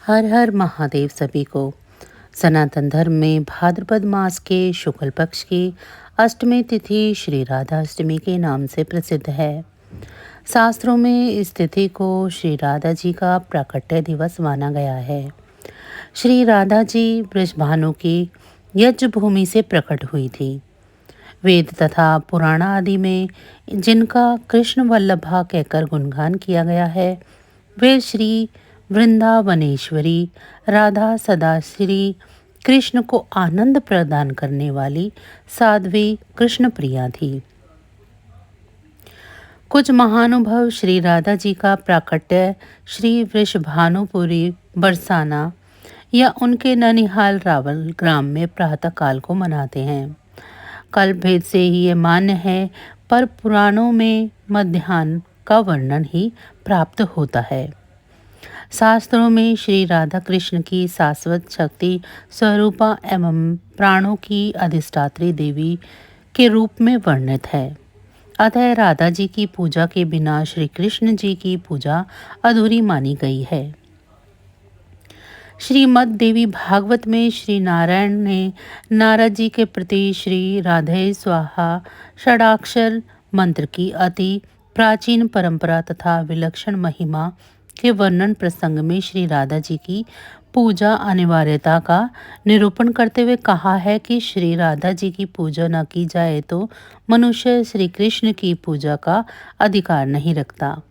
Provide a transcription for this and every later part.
हर हर महादेव सभी को। सनातन धर्म में भाद्रपद मास के शुक्ल पक्ष की अष्टमी तिथि श्री राधा अष्टमी के नाम से प्रसिद्ध है। शास्त्रों में इस तिथि को श्री राधा जी का प्राकट्य दिवस माना गया है। श्री राधा जी ब्रजभानु की यज्ञ भूमि से प्रकट हुई थी। वेद तथा पुराण आदि में जिनका कृष्ण वल्लभा कहकर गुणगान किया गया है, वे श्री वृंदावनेश्वरी राधा सदा श्री कृष्ण को आनंद प्रदान करने वाली साध्वी कृष्ण प्रिया थी। कुछ महानुभव श्री राधा जी का प्राकट्य श्री वृषभानुपुरी बरसाना या उनके ननिहाल रावल ग्राम में प्रातः काल को मनाते हैं। कल्प भेद से ही ये मान्य है, पर पुराणों में मध्याह्न का वर्णन ही प्राप्त होता है। शास्त्रों में श्री राधा कृष्ण की शाश्वत शक्ति स्वरूपा एवं प्राणों की अधिष्ठात्री देवी के रूप में वर्णित है। अतः राधा जी की पूजा के बिना श्री कृष्ण जी की पूजा अधूरी मानी गई है। श्रीमद् देवी भागवत में श्री नारायण ने नारद जी के प्रति श्री राधे स्वाहा षडाक्षर मंत्र की अति प्राचीन परंपरा तथा विलक्षण महिमा के वर्णन प्रसंग में श्री राधा जी की पूजा अनिवार्यता का निरूपण करते हुए कहा है कि श्री राधा जी की पूजा न की जाए तो मनुष्य श्री कृष्ण की पूजा का अधिकार नहीं रखता।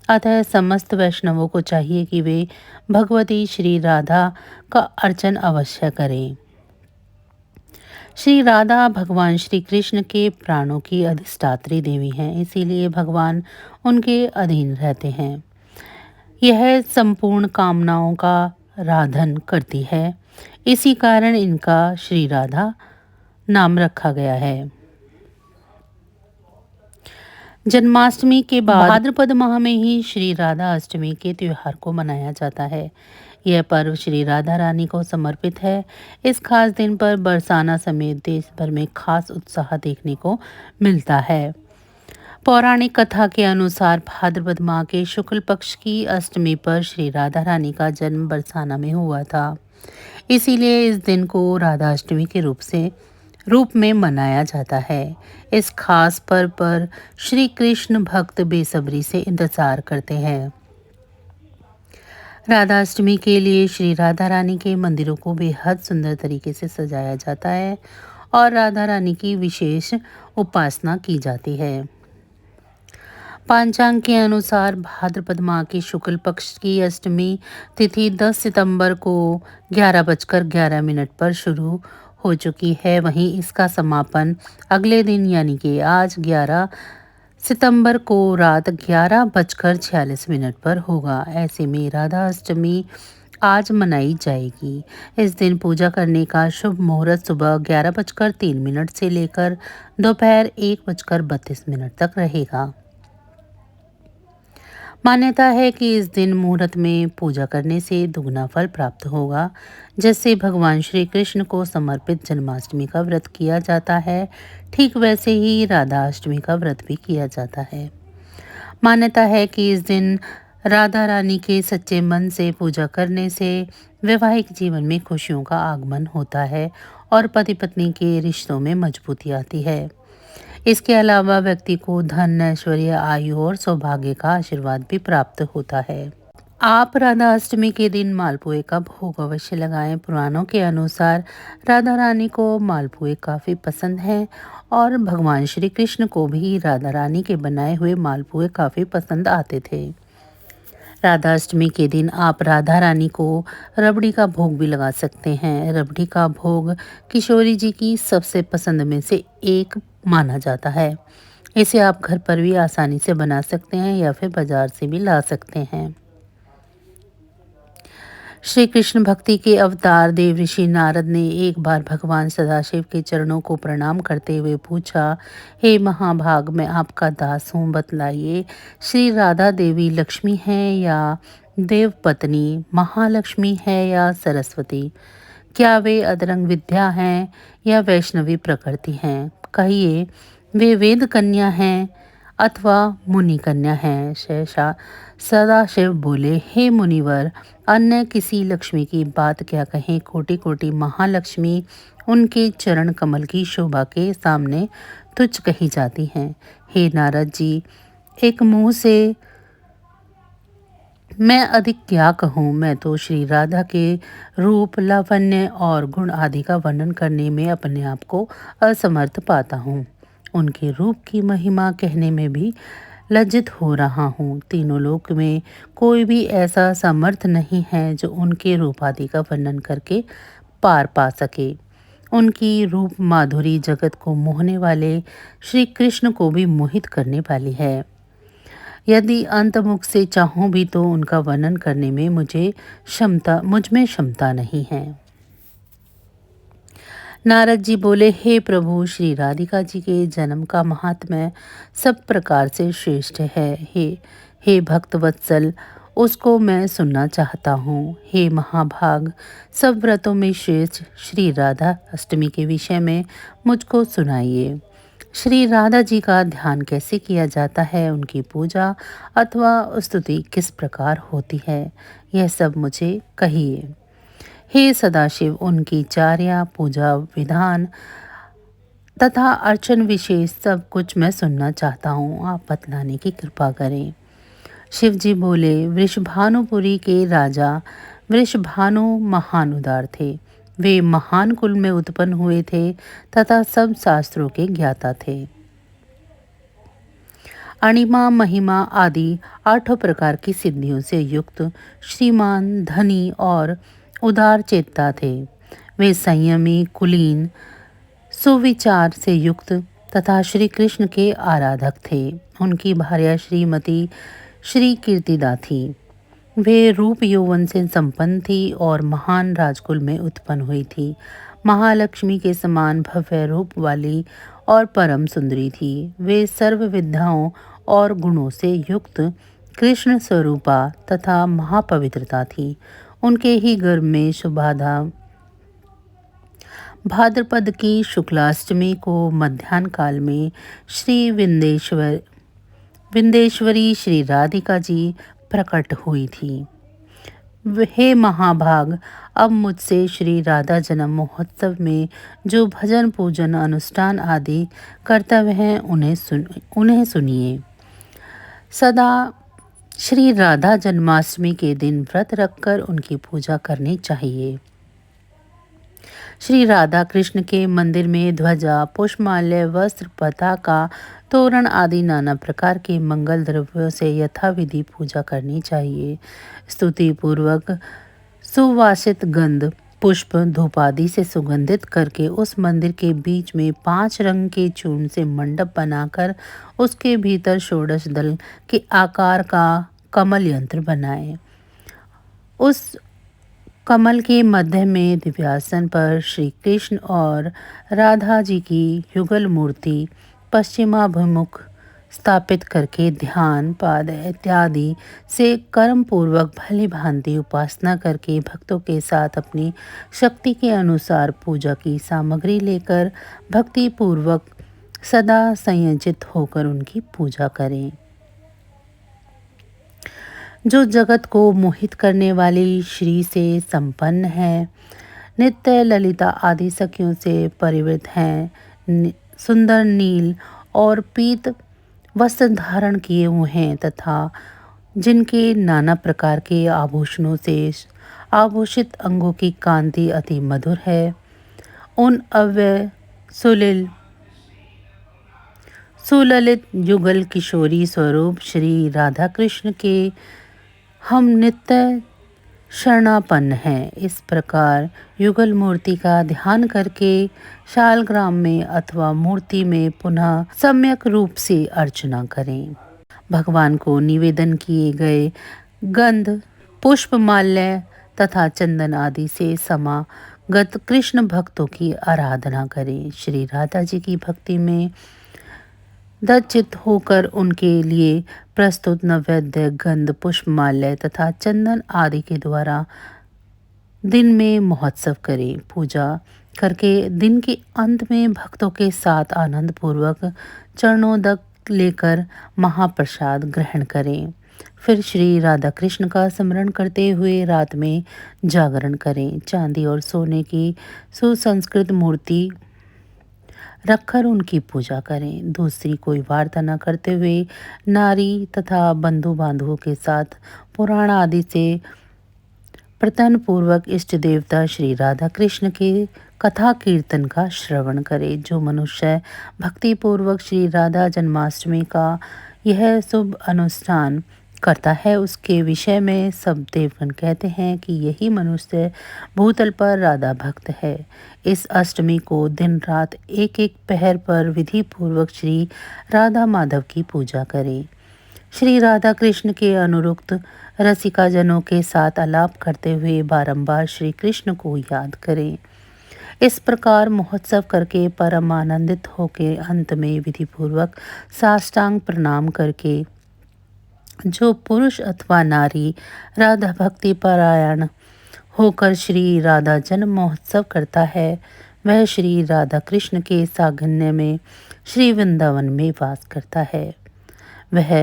अतः समस्त वैष्णवों को चाहिए कि वे भगवती श्री राधा का अर्चन अवश्य करें। श्री राधा भगवान श्री कृष्ण के प्राणों की अधिष्ठात्री देवी हैं, इसीलिए भगवान उनके अधीन रहते हैं। यह संपूर्ण कामनाओं का राधन करती है, इसी कारण इनका श्री राधा नाम रखा गया है। जन्माष्टमी के बाद भाद्रपद माह में ही श्री राधा अष्टमी के त्योहार को मनाया जाता है। यह पर्व श्री राधा रानी को समर्पित है। इस खास दिन पर बरसाना समेत देश भर में खास उत्साह देखने को मिलता है। पौराणिक कथा के अनुसार भाद्रपद माह के शुक्ल पक्ष की अष्टमी पर श्री राधा रानी का जन्म बरसाना में हुआ था। इसीलिए इस दिन को राधा अष्टमी के रूप में मनाया जाता है। इस खास पर्व पर श्री कृष्ण भक्त बेसब्री से इंतजार करते हैं। राधा अष्टमी के लिए श्री राधा रानी के मंदिरों को बेहद सुंदर तरीके से सजाया जाता है और राधा रानी की विशेष उपासना की जाती है। पंचांग के अनुसार भाद्रपद माह की शुक्ल पक्ष की अष्टमी तिथि 10 सितंबर को 11:11 पर शुरू हो चुकी है। वहीं इसका समापन अगले दिन यानी कि आज 11 सितंबर को रात 11:46 पर होगा। ऐसे में राधा अष्टमी आज मनाई जाएगी। इस दिन पूजा करने का शुभ मुहूर्त सुबह 11:03 से लेकर दोपहर 1:32 तक रहेगा। मान्यता है कि इस दिन मुहूर्त में पूजा करने से दुगना फल प्राप्त होगा। जैसे भगवान श्री कृष्ण को समर्पित जन्माष्टमी का व्रत किया जाता है, ठीक वैसे ही राधा अष्टमी का व्रत भी किया जाता है। मान्यता है कि इस दिन राधा रानी के सच्चे मन से पूजा करने से वैवाहिक जीवन में खुशियों का आगमन होता है और पति पत्नी के रिश्तों में मजबूती आती है। इसके अलावा व्यक्ति को धन, ऐश्वर्य, आयु और सौभाग्य का आशीर्वाद भी प्राप्त होता है। आप राधा अष्टमी के दिन मालपुए का भोग अवश्य लगाएं। पुराणों के अनुसार राधा रानी को मालपुए काफ़ी पसंद हैं और भगवान श्री कृष्ण को भी राधा रानी के बनाए हुए मालपुए काफ़ी पसंद आते थे। राधा अष्टमी के दिन आप राधा रानी को रबड़ी का भोग भी लगा सकते हैं। रबड़ी का भोग किशोरी जी की सबसे पसंद में से एक माना जाता है। इसे आप घर पर भी आसानी से बना सकते हैं या फिर बाजार से भी ला सकते हैं। श्री कृष्ण भक्ति के अवतार देव ऋषि नारद ने एक बार भगवान सदाशिव के चरणों को प्रणाम करते हुए पूछा, हे महाभाग, मैं आपका दास हूँ, बतलाइए श्री राधा देवी लक्ष्मी हैं या देव पत्नी, महालक्ष्मी है या सरस्वती? क्या वे अदरंग विद्या हैं या वैष्णवी प्रकृति हैं? कहिए, वे वेद कन्या हैं, अथवा मुनि कन्या हैं। शेषा सदाशिव बोले, हे मुनिवर, अन्य किसी लक्ष्मी की बात क्या कहें। कोटि कोटि महालक्ष्मी उनके चरण कमल की शोभा के सामने तुच्छ कही जाती हैं। हे नारद जी, एक मुंह से मैं अधिक क्या कहूँ। मैं तो श्री राधा के रूप, लावण्य और गुण आदि का वर्णन करने में अपने आप को असमर्थ पाता हूँ। उनके रूप की महिमा कहने में भी लज्जित हो रहा हूँ। तीनों लोक में कोई भी ऐसा समर्थ नहीं है जो उनके रूप आदि का वर्णन करके पार पा सके। उनकी रूप माधुरी जगत को मोहने वाले श्री कृष्ण को भी मोहित करने वाली है। यदि अंतमुख से चाहूं भी तो उनका वर्णन करने में मुझ में क्षमता नहीं है। नारद जी बोले, हे प्रभु, श्री राधिका जी के जन्म का महात्म्य सब प्रकार से श्रेष्ठ है। हे भक्त वत्सल, उसको मैं सुनना चाहता हूँ। हे महाभाग, सब व्रतों में श्रेष्ठ श्री राधा अष्टमी के विषय में मुझको सुनाइए। श्री राधा जी का ध्यान कैसे किया जाता है, उनकी पूजा अथवा स्तुति किस प्रकार होती है, यह सब मुझे कहिए। हे सदाशिव, उनकी चार्या, पूजा विधान तथा अर्चन विशेष सब कुछ मैं सुनना चाहता हूँ। आप बतलाने की कृपा करें। शिव जी बोले, वृषभानुपुरी के राजा वृषभानु महान उदार थे। वे महान कुल में उत्पन्न हुए थे तथा सब शास्त्रों के ज्ञाता थे। अणिमा, महिमा आदि 8 प्रकार की सिद्धियों से युक्त श्रीमान, धनी और उदार चेता थे। वे संयमी, कुलीन, सुविचार से युक्त तथा श्री कृष्ण के आराधक थे। उनकी भार्या श्रीमती श्री कीर्तिदा थी। वे रूप यौवन से संपन्न थी और महान राजकुल में उत्पन्न हुई थी। महालक्ष्मी के समान भव्य रूप वाली और परम सुंदरी थी। वे सर्व विद्याओं और गुणों से युक्त कृष्ण स्वरूपा तथा महापवित्रता थी। उनके ही गर्भ में शुभाधा भाद्रपद की शुक्लाष्टमी को मध्याह्न काल में श्री विंदेश्वरी श्री राधिका जी प्रकट हुई थी। हे महाभाग, अब मुझसे श्री राधा जन्म महोत्सव में जो भजन, पूजन, अनुष्ठान आदि कर्तव्य हैं उन्हें सुनिए। सदा श्री राधा जन्माष्टमी के दिन व्रत रखकर उनकी पूजा करनी चाहिए। श्री राधा कृष्ण के मंदिर में ध्वजा, पुष्पमाल्य, वस्त्र, पताका, तोरण आदि नाना प्रकार के मंगल द्रव्यों से यथाविधि पूजा करनी चाहिए। स्तुति पूर्वक सुवासित गंध, पुष्प, धूप आदि से सुगंधित करके उस मंदिर के बीच में 5 रंग के चूर्ण से मंडप बनाकर उसके भीतर षोडश दल के आकार का कमल यंत्र बनाएं। उस कमल के मध्य में दिव्यासन पर श्री कृष्ण और राधा जी की युगल मूर्ति पश्चिमाभिमुख स्थापित करके ध्यान, पाद इत्यादि से कर्म पूर्वक भली भांति उपासना करके भक्तों के साथ अपनी शक्ति के अनुसार पूजा की सामग्री लेकर भक्ति पूर्वक सदा संयजित होकर उनकी पूजा करें। जो जगत को मोहित करने वाली श्री से संपन्न है, नित्य ललिता आदि सखियों से परिवृत हैं, सुंदर नील और पीत वस्त्र धारण किए हुए हैं तथा जिनके नाना प्रकार के आभूषणों से आभूषित अंगों की कांति अति मधुर है, उन अव्यय सुललित युगल किशोरी स्वरूप श्री राधा कृष्ण के हम नित्य शरणापन्न हैं। इस प्रकार युगल मूर्ति का ध्यान करके शालग्राम में अथवा मूर्ति में पुनः सम्यक रूप से अर्चना करें। भगवान को निवेदन किए गए गंध, पुष्प, माल्य तथा चंदन आदि से समागत कृष्ण भक्तों की आराधना करें। श्री राधा जी की भक्ति में दचित होकर उनके लिए प्रस्तुत नैवेद्य, गंध, पुष्पमाल्य तथा चंदन आदि के द्वारा दिन में महोत्सव करें। पूजा करके दिन के अंत में भक्तों के साथ आनंद पूर्वक चरणोदक लेकर महाप्रसाद ग्रहण करें। फिर श्री राधा कृष्ण का स्मरण करते हुए रात में जागरण करें। चांदी और सोने की सुसंस्कृत मूर्ति रखकर उनकी पूजा करें। दूसरी कोई वार्ता न करते हुए नारी तथा बंधु बांधवों के साथ पुराण आदि से प्रतन पूर्वक इष्ट देवता श्री राधा कृष्ण के कथा कीर्तन का श्रवण करे। जो मनुष्य भक्ति पूर्वक श्री राधा जन्माष्टमी का यह शुभ अनुष्ठान करता है, उसके विषय में सब देवगण कहते हैं कि यही मनुष्य भूतल पर राधा भक्त है। इस अष्टमी को दिन रात एक एक पहर पर विधि पूर्वक श्री राधा माधव की पूजा करें। श्री राधा कृष्ण के अनुरुक्त रसिकाजनों के साथ आलाप करते हुए बारंबार श्री कृष्ण को याद करें। इस प्रकार महोत्सव करके परम आनंदित होकर अंत में विधि पूर्वक साष्टांग प्रणाम करके जो पुरुष अथवा नारी राधा भक्ति परायण होकर श्री राधा जन्म महोत्सव करता है, वह श्री राधा कृष्ण के सागन्य में श्री वृंदावन में वास करता है। वह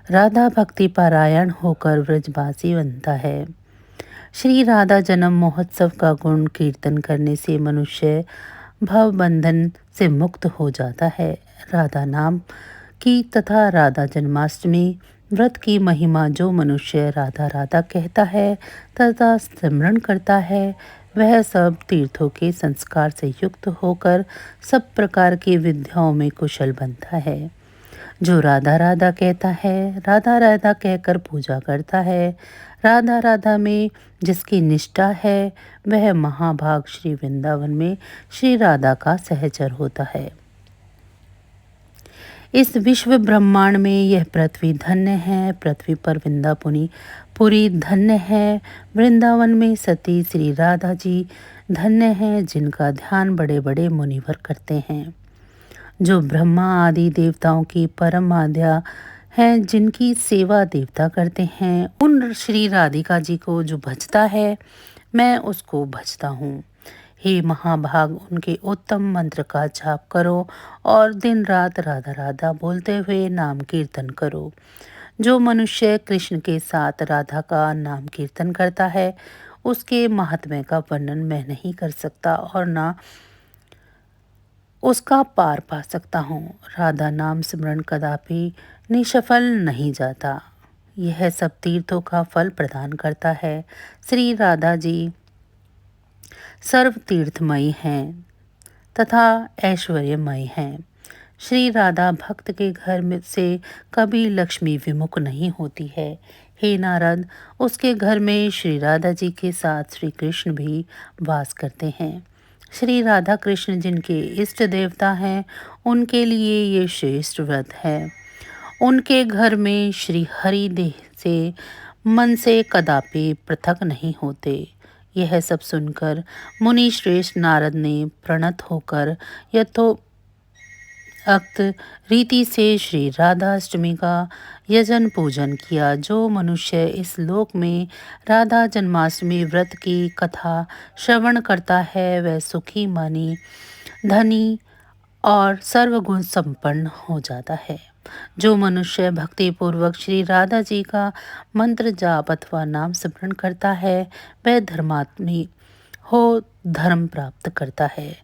राधा भक्ति परायण होकर व्रजवासी बनता है। श्री राधा जन्म महोत्सव का गुण कीर्तन करने से मनुष्य भव बंधन से मुक्त हो जाता है। राधा नाम की तथा राधा जन्माष्टमी व्रत की महिमा जो मनुष्य राधा राधा कहता है तथा स्मरण करता है, वह सब तीर्थों के संस्कार से युक्त होकर सब प्रकार की विद्याओं में कुशल बनता है। जो राधा राधा कहता है, राधा राधा कहकर पूजा करता है, राधा राधा में जिसकी निष्ठा है, वह महाभाग श्री वृंदावन में श्री राधा का सहचर होता है। इस विश्व ब्रह्मांड में यह पृथ्वी धन्य है, पृथ्वी पर वृंदापुनी पुरी धन्य है, वृंदावन में सती श्री राधा जी धन्य है, जिनका ध्यान बड़े बड़े मुनिवर करते हैं। जो ब्रह्मा आदि देवताओं की परम आद्या हैं, जिनकी सेवा देवता करते हैं, उन श्री राधिका जी को जो भजता है, मैं उसको भजता हूँ। हे महाभाग, उनके उत्तम मंत्र का जाप करो और दिन रात राधा राधा बोलते हुए नाम कीर्तन करो। जो मनुष्य कृष्ण के साथ राधा का नाम कीर्तन करता है, उसके महात्म्य का वर्णन मैं नहीं कर सकता और ना उसका पार पा सकता हूँ। राधा नाम स्मरण कदापि निष्फल नहीं जाता। यह सब तीर्थों का फल प्रदान करता है। श्री राधा जी सर्व तीर्थमयी हैं तथा ऐश्वर्यमयी हैं। श्री राधा भक्त के घर में से कभी लक्ष्मी विमुख नहीं होती है। हे नारद, उसके घर में श्री राधा जी के साथ श्री कृष्ण भी वास करते हैं। श्री राधा कृष्ण जिनके इष्ट देवता हैं, उनके लिए ये श्रेष्ठ व्रत है। उनके घर में श्री हरि देह से मन से कदापि पृथक नहीं होते। यह सब सुनकर मुनि श्रेष्ठ नारद ने प्रणत होकर यथोक्त रीति से श्री राधाष्टमी का यजन पूजन किया। जो मनुष्य इस लोक में राधा जन्माष्टमी व्रत की कथा श्रवण करता है, वह सुखी मानी धनी और सर्वगुण संपन्न हो जाता है। जो मनुष्य भक्ति पूर्वक श्री राधा जी का मंत्र जाप अथवा नाम स्मरण करता है, वह धर्मात्मी हो धर्म प्राप्त करता है।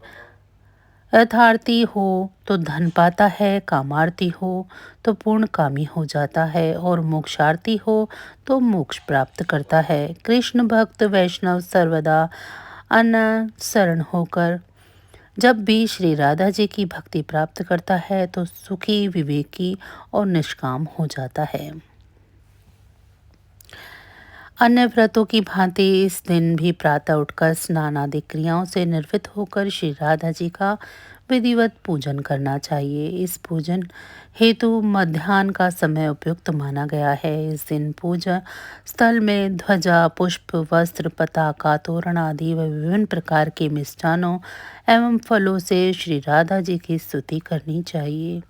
यथार्थी हो तो धन पाता है, कामार्थी हो तो पूर्ण कामी हो जाता है और मोक्षार्थी हो तो मोक्ष प्राप्त करता है। कृष्ण भक्त वैष्णव सर्वदा अनुसरण होकर जब भी श्री राधा जी की भक्ति प्राप्त करता है तो सुखी, विवेकी और निष्काम हो जाता है। अन्य व्रतों की भांति इस दिन भी प्रातः उठकर स्नान आदि क्रियाओं से निर्वृत्त होकर श्री राधा जी का विधिवत पूजन करना चाहिए। इस पूजन हेतु मध्याह्न का समय उपयुक्त माना गया है। इस दिन पूजा स्थल में ध्वजा, पुष्प, वस्त्र, पताका, तोरण आदि व विभिन्न प्रकार के मिष्ठानों एवं फलों से श्री राधा जी की स्तुति करनी चाहिए।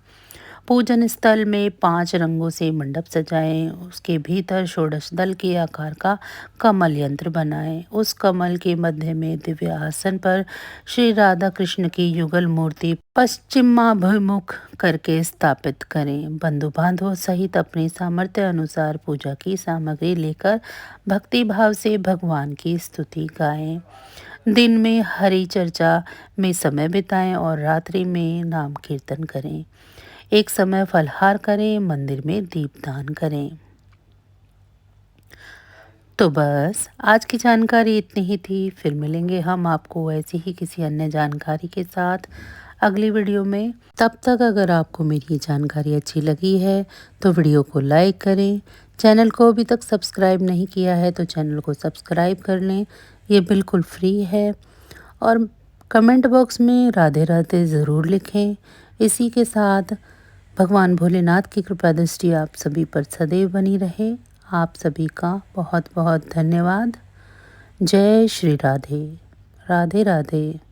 पूजन स्थल में 5 रंगों से मंडप सजाएं। उसके भीतर षोडश दल के आकार का कमल यंत्र बनाएं। उस कमल के मध्य में दिव्य आसन पर श्री राधा कृष्ण की युगल मूर्ति पश्चिमाभिमुख करके स्थापित करें। बंधु बांधवों सहित अपने सामर्थ्य अनुसार पूजा की सामग्री लेकर भक्ति भाव से भगवान की स्तुति गाएं। दिन में हरि चर्चा में समय बिताएं और रात्रि में नाम कीर्तन करें। एक समय फलहार करें, मंदिर में दीपदान करें। तो बस आज की जानकारी इतनी ही थी। फिर मिलेंगे हम आपको ऐसी ही किसी अन्य जानकारी के साथ अगली वीडियो में। तब तक अगर आपको मेरी ये जानकारी अच्छी लगी है तो वीडियो को लाइक करें। चैनल को अभी तक सब्सक्राइब नहीं किया है तो चैनल को सब्सक्राइब कर लें, ये बिल्कुल फ्री है। और कमेंट बॉक्स में राधे राधे ज़रूर लिखें। इसी के साथ भगवान भोलेनाथ की कृपा दृष्टि आप सभी पर सदैव बनी रहे। आप सभी का बहुत बहुत धन्यवाद। जय श्री राधे। राधे राधे।